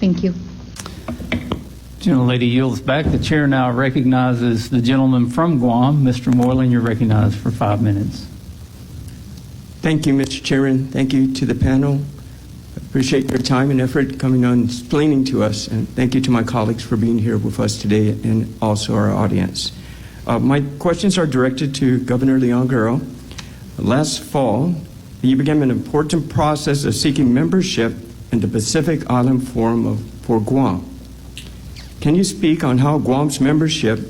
Thank you. Gentlelady yields back. The chair now recognizes the gentleman from Guam. Mr. Moreland, you're recognized for 5 minutes. Thank you, Mr. Chairman. Thank you to the panel. Appreciate your time and effort coming on explaining to us. And thank you to my colleagues for being here with us today and also our audience. My questions are directed to Governor Leon Guerrero. Last fall, you began an important process of seeking membership in the Pacific Island Forum for Guam. Can you speak on how Guam's membership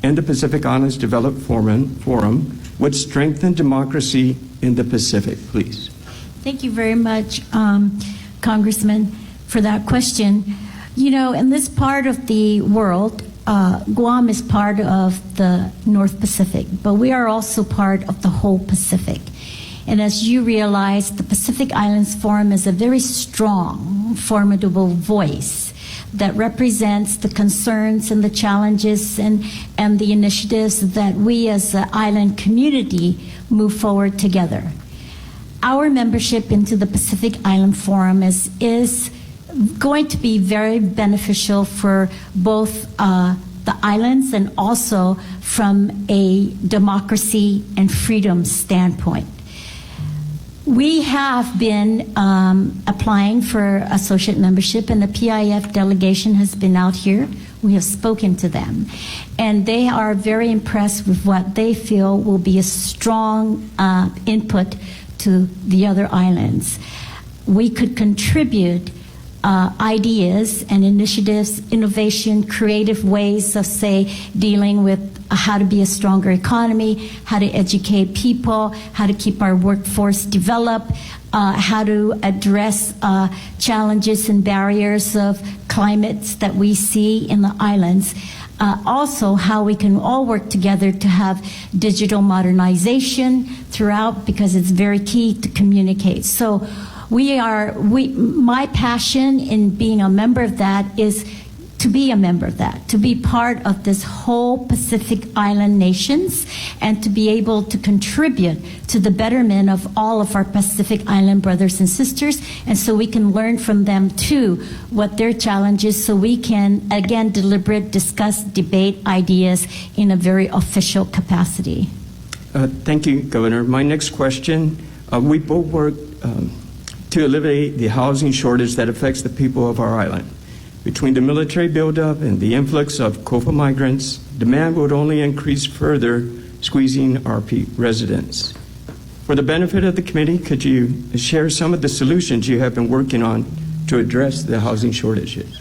in the Pacific Islands Development Forum would strengthen democracy in the Pacific, please? Thank you very much, Congressman, for that question. You know, in this part of the world, Guam is part of the North Pacific, but we are also part of the whole Pacific. And as you realize, the Pacific Islands Forum is a very strong, formidable voice that represents the concerns and the challenges and the initiatives that we as an island community move forward together. Our membership into the Pacific Island Forum is going to be very beneficial for both the islands and also from a democracy and freedom standpoint. We have been applying for associate membership, and the PIF delegation has been out here. We have spoken to them, and they are very impressed with what they feel will be a strong input to the other islands. We could contribute ideas and initiatives, innovation, creative ways of, say, dealing with how to be a stronger economy, how to educate people, how to keep our workforce developed, how to address challenges and barriers of climates that we see in the islands. Also, how we can all work together to have digital modernization throughout, because it's very key to communicate. So my passion in being a member of that is to be a member of that, to be part of this whole Pacific Island nations, and to be able to contribute to the betterment of all of our Pacific Island brothers and sisters, and so we can learn from them too what their challenges, so we can again deliberate, discuss, debate ideas in a very official capacity. Thank you, Governor. My next question, we both work to alleviate the housing shortage that affects the people of our island. Between the military buildup and the influx of COFA migrants, demand would only increase further, squeezing our residents. For the benefit of the committee, could you share some of the solutions you have been working on to address the housing shortages?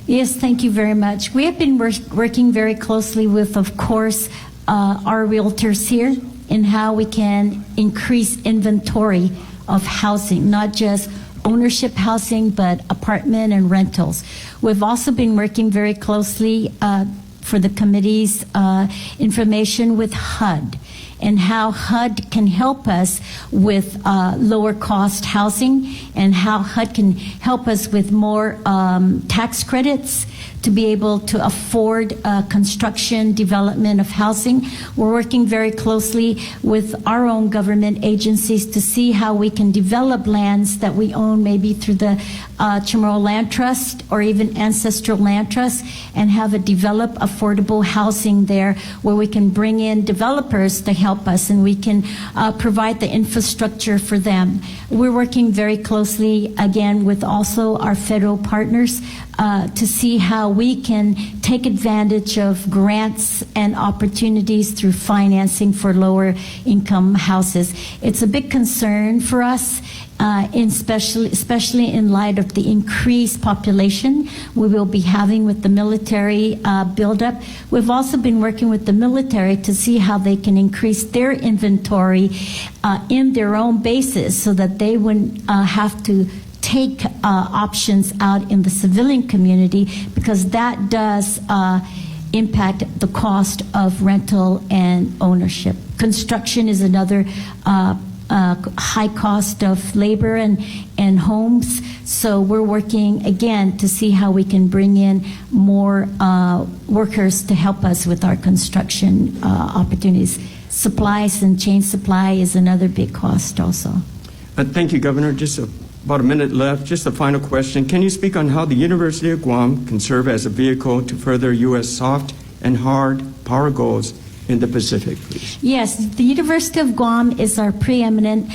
Yes, thank you very much. We have been working very closely with, of course, our realtors here in how we can increase inventory of housing, not just ownership housing, but apartment and rentals. We've also been working very closely for the committee's information with HUD, and how HUD can help us with lower cost housing, and how HUD can help us with more tax credits to be able to afford construction, development of housing. We're working very closely with our own government agencies to see how we can develop lands that we own, maybe through the Chamorro Land Trust or even Ancestral Land Trust, and have a developed affordable housing there where we can bring in developers to help us, and we can provide the infrastructure for them. We're working very closely, again, with also our federal partners to see how we can take advantage of grants and opportunities through financing for lower income houses. It's a big concern for us, especially in light of the increased population we will be having with the military buildup. We've also been working with the military to see how they can increase their inventory in their own bases, so that they wouldn't have to take options out in the civilian community, because that does impact the cost of rental and ownership. Construction is another high cost of labor and homes. So we're working again to see how we can bring in more workers to help us with our construction opportunities. Supplies and chain supply is another big cost also. Thank you, Governor. Just a about a minute left. Just a final question. Can you speak on how the University of Guam can serve as a vehicle to further U.S. soft and hard power goals in the Pacific, please? Yes, the University of Guam is our preeminent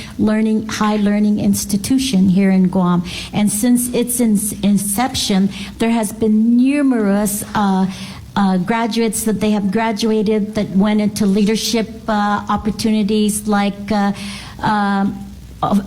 high learning institution here in Guam. And since its inception, there has been numerous graduates that they have graduated that went into leadership opportunities like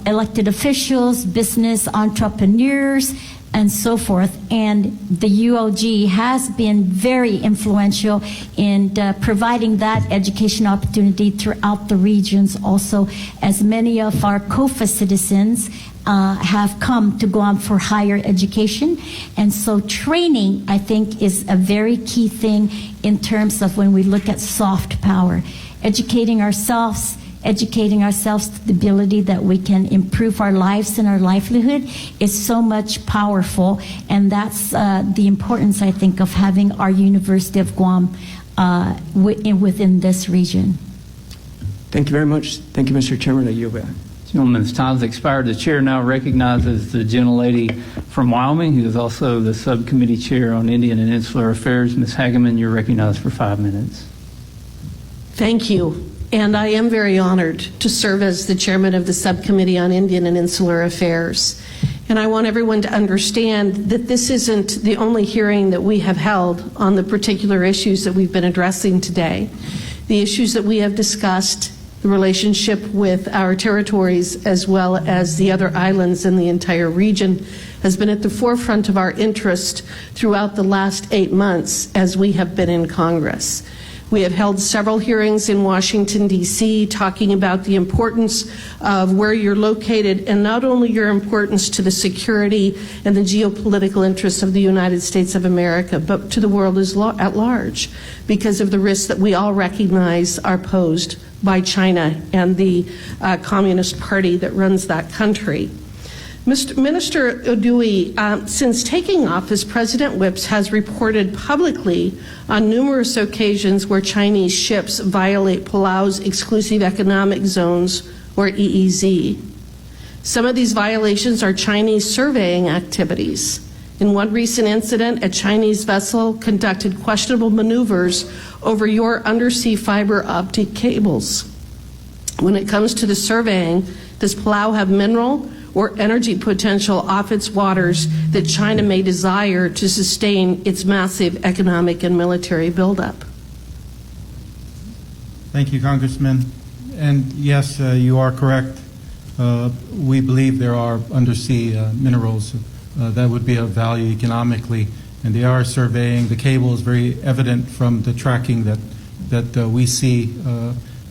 elected officials, business entrepreneurs, and so forth. And the UOG has been very influential in providing that education opportunity throughout the regions also, as many of our COFA citizens have come to Guam for higher education. And so training, I think, is a very key thing in terms of when we look at soft power. Educating ourselves to the ability that we can improve our lives and our livelihood is so much powerful, and that's the importance, I think, of having our University of Guam within this region. Thank you very much. Thank you, Mr. Chairman. I yield back. Gentlemen's time's expired. The chair now recognizes the gentlelady from Wyoming, who is also the subcommittee chair on Indian and Insular Affairs. Ms. Hageman, you're recognized for 5 minutes. Thank you. And I am very honored to serve as the chairman of the Subcommittee on Indian and Insular Affairs. And I want everyone to understand that this isn't the only hearing that we have held on the particular issues that we've been addressing today. The issues that we have discussed, the relationship with our territories as well as the other islands in the entire region, has been at the forefront of our interest throughout the last 8 months as we have been in Congress. We have held several hearings in Washington, D.C., talking about the importance of where you're located, and not only your importance to the security and the geopolitical interests of the United States of America, but to the world at large, because of the risks that we all recognize are posed by China and the Communist Party that runs that country. Minister Odui, since taking office, President Whipps has reported publicly on numerous occasions where Chinese ships violate Palau's exclusive economic zones, or EEZ. Some of these violations are Chinese surveying activities. In one recent incident, a Chinese vessel conducted questionable maneuvers over your undersea fiber optic cables. When it comes to the surveying, does Palau have mineral or energy potential off its waters that China may desire to sustain its massive economic and military buildup? Thank you, Congressman. And yes, you are correct. We believe there are undersea minerals that would be of value economically, and they are surveying. The cable is very evident from the tracking that we see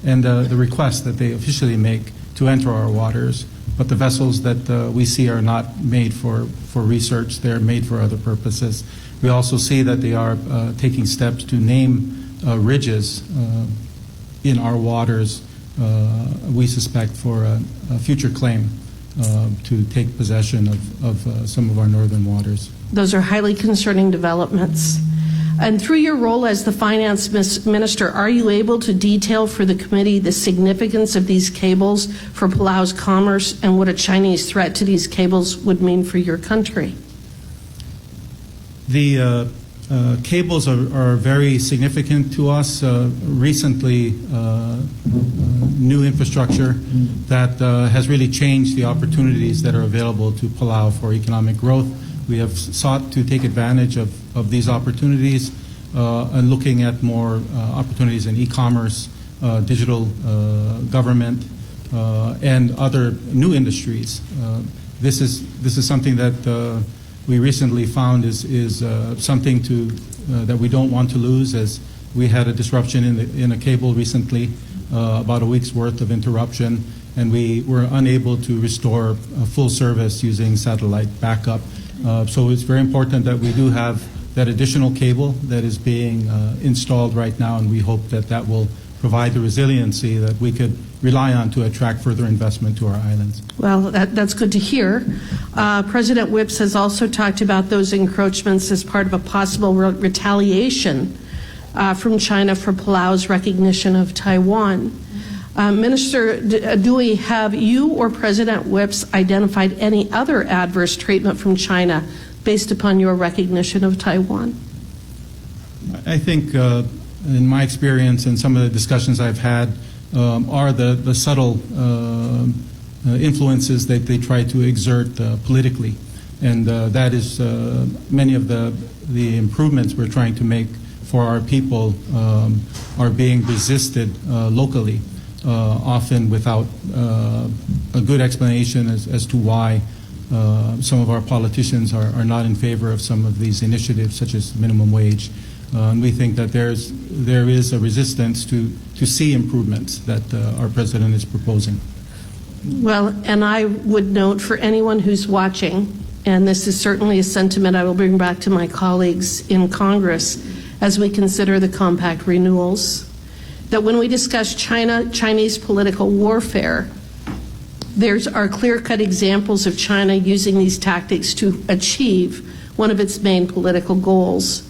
and the requests that they officially make to enter our waters. But the vessels that we see are not made for research. They're made for other purposes. We also see that they are taking steps to name ridges in our waters, we suspect, for a future claim to take possession of some of our northern waters. Those are highly concerning developments. And through your role as the finance minister, are you able to detail for the committee the significance of these cables for Palau's commerce and what a Chinese threat to these cables would mean for your country? The cables are very significant to us. Recently, new infrastructure that has really changed the opportunities that are available to Palau for economic growth. We have sought to take advantage of these opportunities and looking at more opportunities in e-commerce, digital government, and other new industries. This is something that we recently found is something that we don't want to lose, as we had a disruption in a cable recently, about a week's worth of interruption, and we were unable to restore full service using satellite backup. So it's very important that we do have that additional cable that is being installed right now, and we hope that that will provide the resiliency that we could rely on to attract further investment to our islands. Well, that's good to hear. President Whipps has also talked about those encroachments as part of a possible retaliation from China for Palau's recognition of Taiwan. Minister Dewey, have you or President Whips identified any other adverse treatment from China based upon your recognition of Taiwan? I think, in my experience and some of the discussions I've had, are the subtle influences that they try to exert politically. And that is many of the improvements we're trying to make for our people are being resisted locally, often without a good explanation as to why some of our politicians are not in favor of some of these initiatives, such as minimum wage. And we think that there is a resistance to see improvements that our president is proposing. Well, and I would note for anyone who's watching, and this is certainly a sentiment I will bring back to my colleagues in Congress as we consider the compact renewals, that when we discuss Chinese political warfare, there's our clear-cut examples of China using these tactics to achieve one of its main political goals,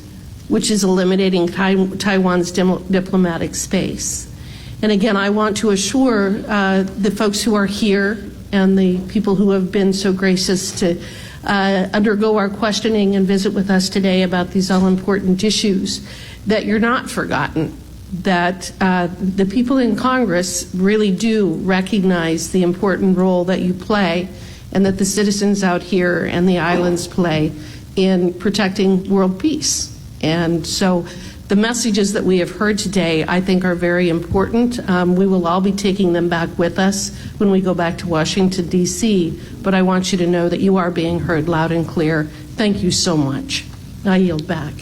which is eliminating Taiwan's diplomatic space. And again, I want to assure the folks who are here and the people who have been so gracious to undergo our questioning and visit with us today about these all-important issues, that you're not forgotten, that the people in Congress really do recognize the important role that you play and that the citizens out here and the islands play in protecting world peace. And so the messages that we have heard today, I think, are very important. We will all be taking them back with us when we go back to Washington, D.C., but I want you to know that you are being heard loud and clear. Thank you so much. I yield back.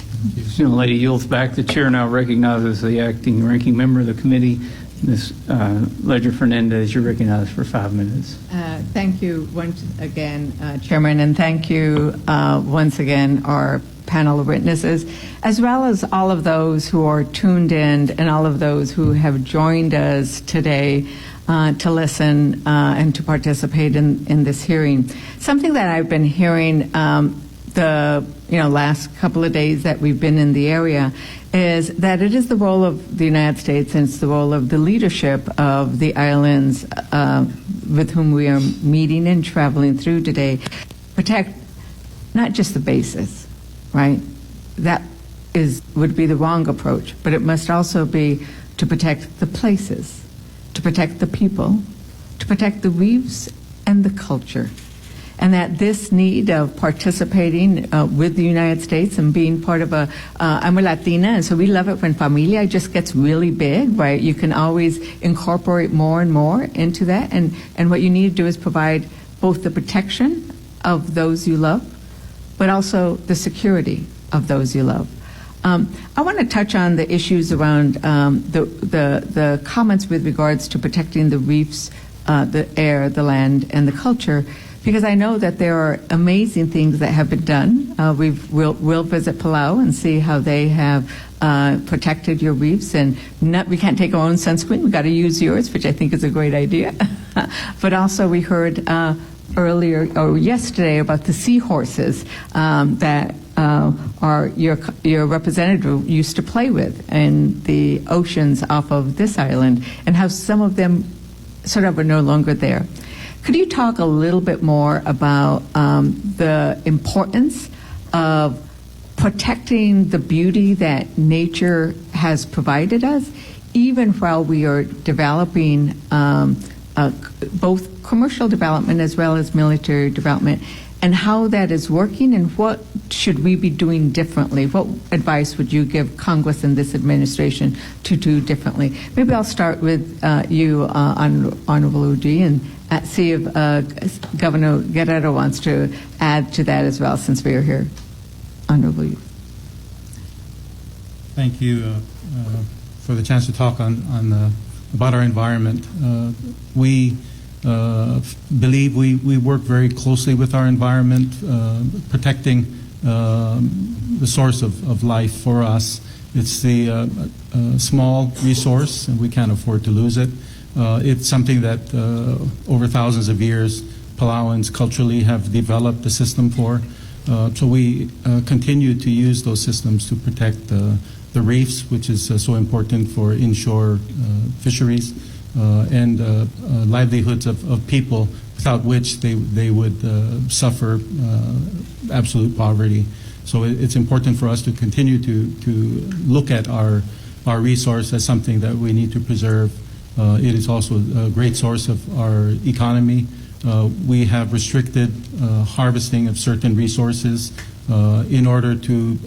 The lady yields back. The chair now recognizes the acting ranking member of the committee, Ms. Ledger Fernandez. You're recognized for 5 minutes. Thank you once again, Chairman, and thank you once again, our panel of witnesses, as well as all of those who are tuned in and all of those who have joined us today to listen and to participate in this hearing. Something that I've been hearing the last couple of days that we've been in the area is that it is the role of the United States and it's the role of the leadership of the islands with whom we are meeting and traveling through today, protect not just the bases, right? That would be the wrong approach, but it must also be to protect the places, to protect the people, to protect the reefs and the culture. And that this need of participating with the United States and being part of I'm a Latina, and so we love it when familia just gets really big, right? You can always incorporate more and more into that. And what you need to do is provide both the protection of those you love, but also the security of those you love. I want to touch on the issues around the comments with regards to protecting the reefs, the air, the land, and the culture, because I know that there are amazing things that have been done. We'll visit Palau and see how they have protected your reefs. And we can't take our own sunscreen. We've got to use yours, which I think is a great idea. But also we heard earlier or yesterday about the seahorses that your representative used to play with in the oceans off of this island, and how some of them sort of are no longer there. Could you talk a little bit more about the importance of protecting the beauty that nature has provided us, even while we are developing both commercial development as well as military development, and how that is working, and what should we be doing differently? What advice would you give Congress and this administration to do differently? Maybe I'll start with you, Honorable Uji, and see if Governor Guerrero wants to add to that as well, since we are here. Honorable Uji. Thank you for the chance to talk about our environment. We believe we work very closely with our environment, protecting the source of life for us. It's the small resource, and we can't afford to lose it. It's something that over thousands of years, Palauans culturally have developed a system for. So we continue to use those systems to protect the reefs, which is so important for inshore fisheries, and livelihoods of people, without which they would suffer absolute poverty. So it's important for us to continue to look at our resource as something that we need to preserve. It is also a great source of our economy. We have restricted harvesting of certain resources in order to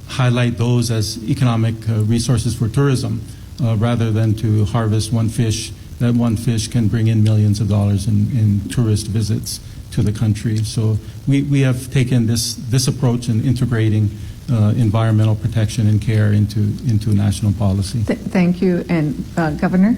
highlight those as economic resources for tourism, rather than to harvest one fish. That one fish can bring in millions of dollars in tourist visits to the country. So we have taken this approach in integrating environmental protection and care into national policy. Thank you. And Governor?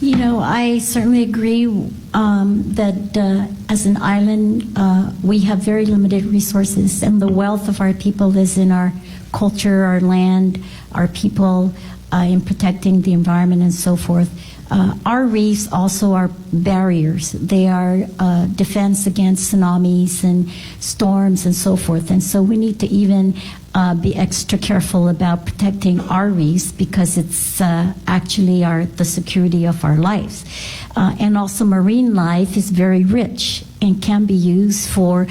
You know, I certainly agree that as an island, we have very limited resources, and the wealth of our people is in our culture, our land, our people, in protecting the environment and so forth. Our reefs also are barriers. They are defense against tsunamis and storms and so forth. And so we need to even be extra careful about protecting our reefs, because it's actually the security of our lives. And also marine life is very rich and can be used for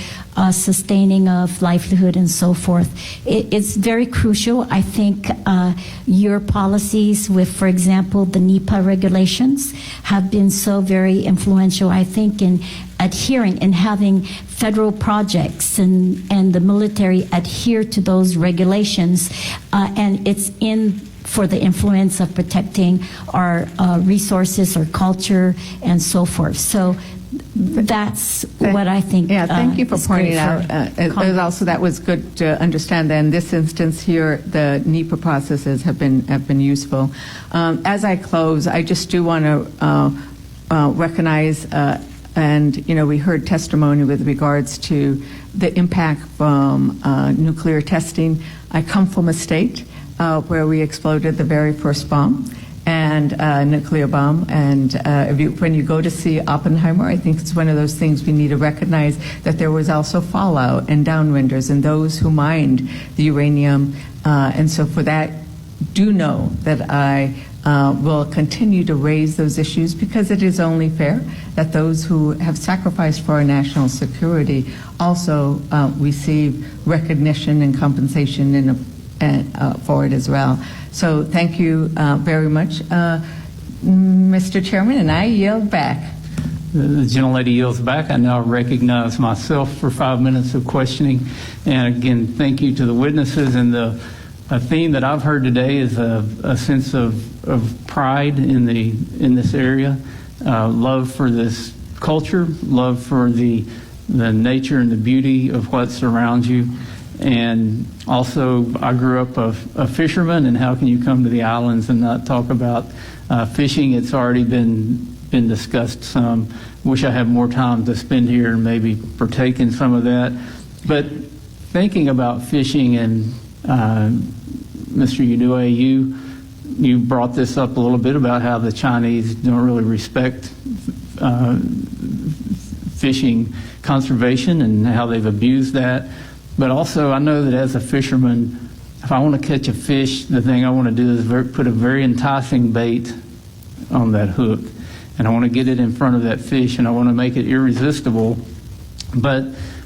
sustaining of livelihood and so forth. It's very crucial. I think your policies with, for example, the NEPA regulations have been so very influential, I think, in adhering and having federal projects and the military adhere to those regulations. And it's for the influence of protecting our resources, our culture, and so forth. So that's what I think. Yeah, thank you for pointing out. Also, that was good to understand that in this instance here, the NEPA processes have been useful. As I close, I just do want to recognize, and we heard testimony with regards to the impact from nuclear testing. I come from a state where we exploded the very first bomb, and nuclear bomb. And when you go to see Oppenheimer, I think it's one of those things we need to recognize that there was also fallout and downwinders and those who mined the uranium. And so for that, do know that I will continue to raise those issues, because it is only fair that those who have sacrificed for our national security also receive recognition and compensation for it as well. So thank you very much, Mr. Chairman, and I yield back. The gentlelady yields back. I now recognize myself for 5 minutes of questioning. And again, thank you to the witnesses. And a theme that I've heard today is a sense of pride in this area, love for this culture, love for the nature and the beauty of what surrounds you. And also, I grew up a fisherman, and how can you come to the islands and not talk about fishing? It's already been discussed some. Wish I had more time to spend here and maybe partake in some of that. But thinking about fishing, and Mr. Yudue, you brought this up a little bit about how the Chinese don't really respect fishing conservation and how they've abused that. But also, I know that as a fisherman, if I want to catch a fish, the thing I want to do is put a very enticing bait on that hook. And I want to get it in front of that fish, and I want to make it irresistible. But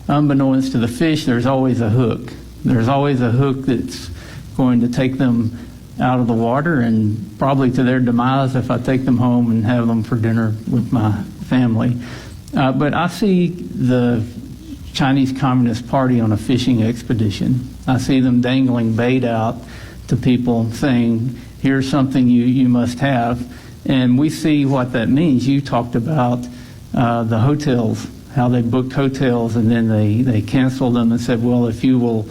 unbeknownst to the fish, there's always a hook. There's always a hook that's going to take them out of the water, and probably to their demise if I take them home and have them for dinner with my family. But I see the Chinese Communist Party on a fishing expedition. I see them dangling bait out to people saying, here's something you must have. And we see what that means. You talked about the hotels, how they booked hotels, and then they canceled them and said, well, if you will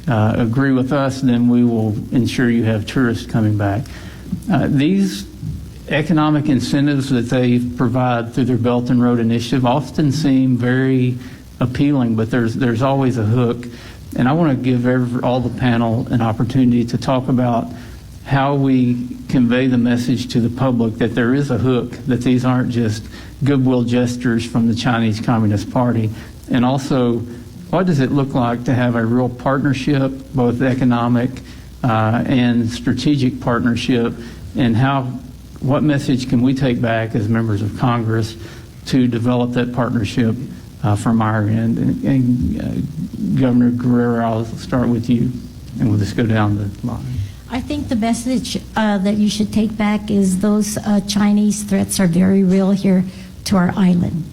agree with us, then we will ensure you have tourists coming back. These economic incentives that they provide through their Belt and Road Initiative often seem very appealing, but there's always a hook. And I want to give all the panel an opportunity to talk about how we convey the message to the public that there is a hook, that these aren't just goodwill gestures from the Chinese Communist Party. And also, what does it look like to have a real partnership, both economic and strategic partnership, and what message can we take back as members of Congress to develop that partnership from our end? And Governor Guerrero, I'll start with you, and we'll just go down the line. I think the message that you should take back is those Chinese threats are very real here to our island.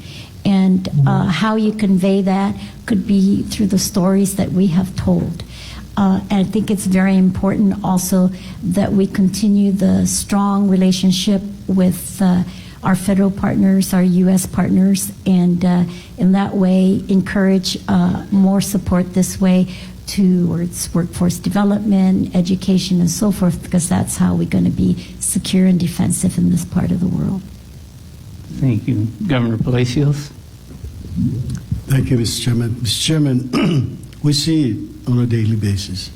And how you convey that could be through the stories that we have told. And I think it's very important also that we continue the strong relationship with our federal partners, our U.S. partners, and in that way encourage more support this way towards workforce development, education, and so forth, because that's how we're going to be secure and defensive in this part of the world. Thank you. Governor Palacios? Thank you, Mr. Chairman. Mr. Chairman, we see it on a daily basis.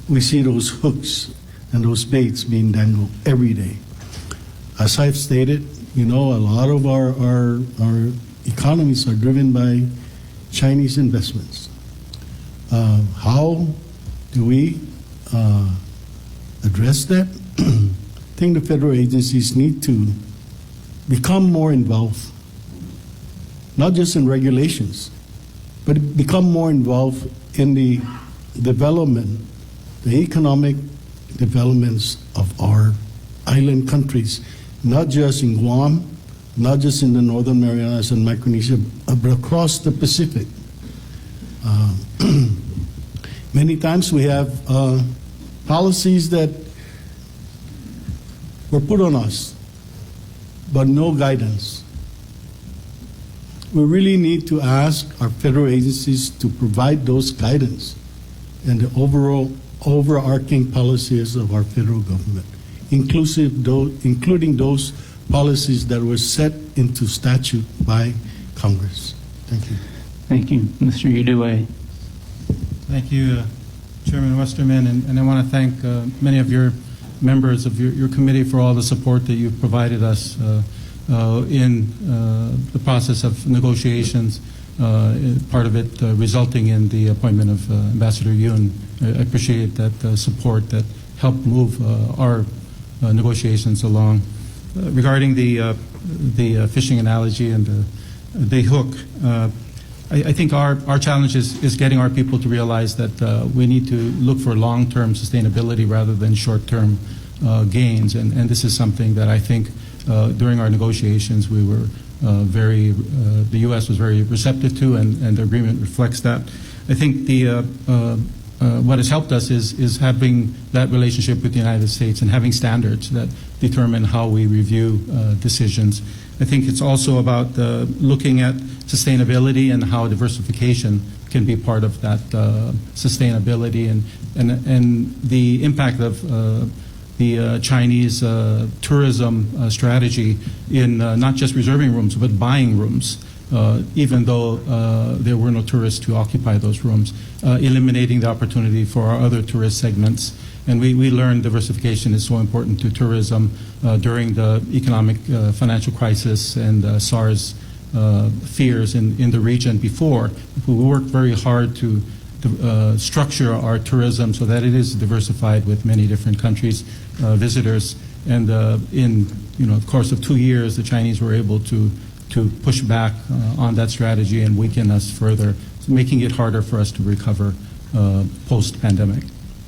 We see those hooks and those baits being dangled every day. As I've stated, a lot of our economies are driven by Chinese investments. How do we address that? I think the federal agencies need to become more involved, not just in regulations, but become more involved in the development, the economic developments of our island countries, not just in Guam, not just in the Northern Marianas and Micronesia, but across the Pacific. Many times we have policies that were put on us, but no guidance. We really need to ask our federal agencies to provide those guidance and the overarching policies of our federal government, including those policies that were set into statute by Congress. Thank you. Thank you. Mr. Udue. Thank you, Chairman Westerman, and I want to thank many of your members of your committee for all the support that you've provided us in the process of negotiations, part of it resulting in the appointment of Ambassador Yun. I appreciate that support that helped move our negotiations along. Regarding the fishing analogy and the hook, I think our challenge is getting our people to realize that we need to look for long-term sustainability rather than short-term gains, and this is something that I think during our negotiations we were the U.S. was very receptive to, and the agreement reflects that. I think what has helped us is having that relationship with the United States and having standards that determine how we review decisions. I think it's also about looking at sustainability and how diversification can be part of that sustainability, and the impact of the Chinese tourism strategy in not just reserving rooms but buying rooms, even though there were no tourists to occupy those rooms, eliminating the opportunity for our other tourist segments. And we learned diversification is so important to tourism during the economic financial crisis and SARS fears in the region before. We worked very hard to structure our tourism so that it is diversified with many different countries, visitors. And in the course of 2 years, the Chinese were able to push back on that strategy and weaken us further, making it harder for us to recover post-pandemic.